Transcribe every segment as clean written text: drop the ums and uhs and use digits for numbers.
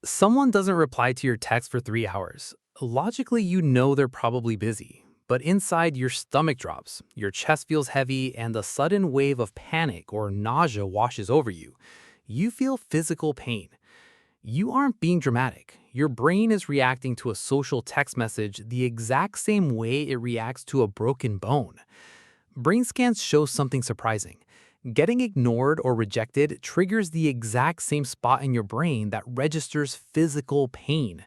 Someone doesn't reply to your text for 3 hours. Logically, you know they're probably busy. But inside, your stomach drops, your chest feels heavy, and a sudden wave of panic or nausea washes over you. You feel physical pain. You aren't being dramatic. Your brain is reacting to a social text message the exact same way it reacts to a broken bone. Brain scans show something surprising. Getting ignored or rejected triggers the exact same spot in your brain that registers physical pain.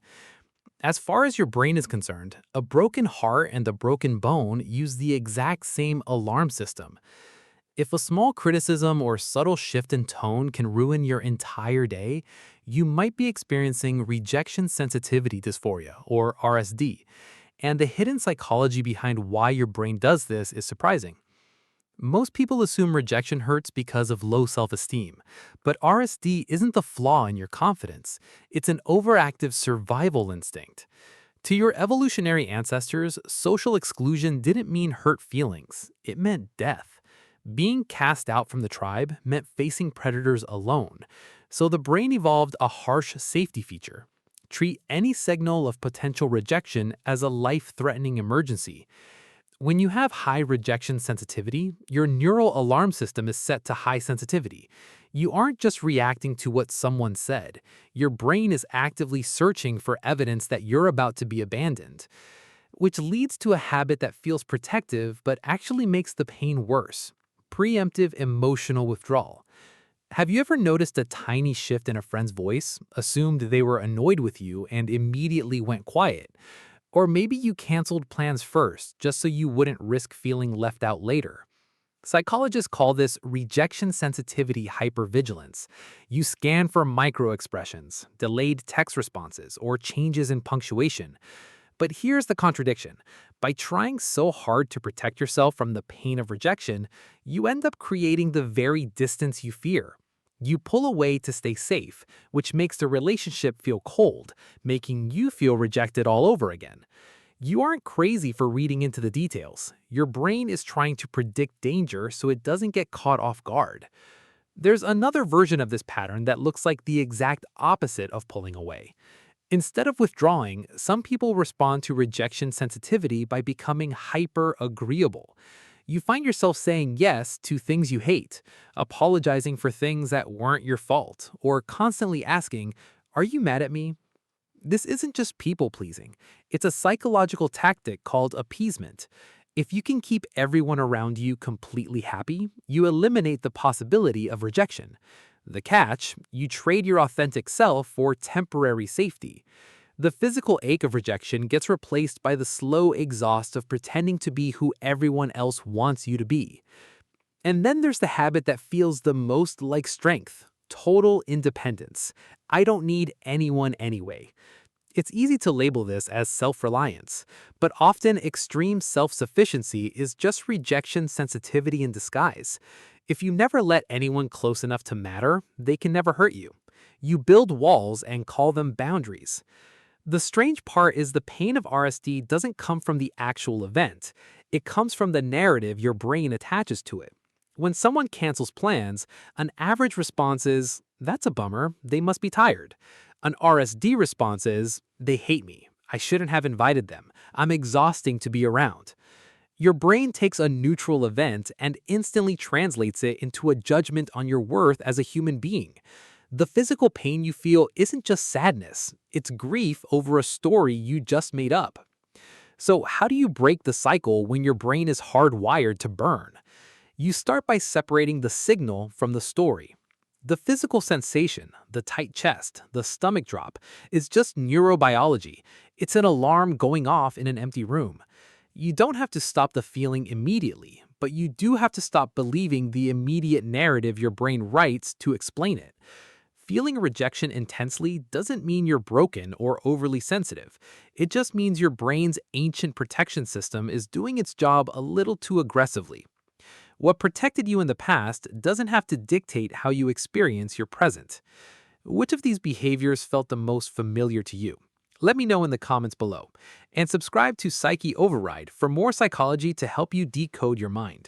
As far as your brain is concerned, a broken heart and a broken bone use the exact same alarm system. If a small criticism or subtle shift in tone can ruin your entire day, you might be experiencing rejection sensitivity dysphoria, or RSD. And the hidden psychology behind why your brain does this is surprising. Most people assume rejection hurts because of low self-esteem, but RSD isn't the flaw in your confidence. It's an overactive survival instinct. To your evolutionary ancestors, social exclusion didn't mean hurt feelings. It meant death. Being cast out from the tribe meant facing predators alone. So the brain evolved a harsh safety feature. Treat any signal of potential rejection as a life-threatening emergency. When you have high rejection sensitivity, your neural alarm system is set to high sensitivity. You aren't just reacting to what someone said. Your brain is actively searching for evidence that you're about to be abandoned, which leads to a habit that feels protective but actually makes the pain worse. Preemptive emotional withdrawal. Have you ever noticed a tiny shift in a friend's voice, assumed they were annoyed with you, and immediately went quiet? Or maybe you canceled plans first, just so you wouldn't risk feeling left out later. Psychologists call this rejection sensitivity hypervigilance. You scan for microexpressions, delayed text responses, or changes in punctuation. But here's the contradiction. By trying so hard to protect yourself from the pain of rejection, you end up creating the very distance you fear. You pull away to stay safe, which makes the relationship feel cold, making you feel rejected all over again. You aren't crazy for reading into the details. Your brain is trying to predict danger so it doesn't get caught off guard. There's another version of this pattern that looks like the exact opposite of pulling away. Instead of withdrawing, some people respond to rejection sensitivity by becoming hyper-agreeable. You find yourself saying yes to things you hate, apologizing for things that weren't your fault, or constantly asking, "Are you mad at me?" This isn't just people-pleasing. It's a psychological tactic called appeasement. If you can keep everyone around you completely happy, you eliminate the possibility of rejection. The catch, you trade your authentic self for temporary safety. The physical ache of rejection gets replaced by the slow exhaust of pretending to be who everyone else wants you to be. And then there's the habit that feels the most like strength, total independence. I don't need anyone anyway. It's easy to label this as self-reliance, but often extreme self-sufficiency is just rejection sensitivity in disguise. If you never let anyone close enough to matter, they can never hurt you. You build walls and call them boundaries. The strange part is the pain of RSD doesn't come from the actual event. It comes from the narrative your brain attaches to it. When someone cancels plans, an average response is, "That's a bummer, they must be tired." An RSD response is, "They hate me. I shouldn't have invited them. I'm exhausting to be around." Your brain takes a neutral event and instantly translates it into a judgment on your worth as a human being. The physical pain you feel isn't just sadness, it's grief over a story you just made up. So how do you break the cycle when your brain is hardwired to burn? You start by separating the signal from the story. The physical sensation, the tight chest, the stomach drop, is just neurobiology. It's an alarm going off in an empty room. You don't have to stop the feeling immediately, but you do have to stop believing the immediate narrative your brain writes to explain it. Feeling rejection intensely doesn't mean you're broken or overly sensitive. It just means your brain's ancient protection system is doing its job a little too aggressively. What protected you in the past doesn't have to dictate how you experience your present. Which of these behaviors felt the most familiar to you? Let me know in the comments below. And subscribe to Psyche Override for more psychology to help you decode your mind.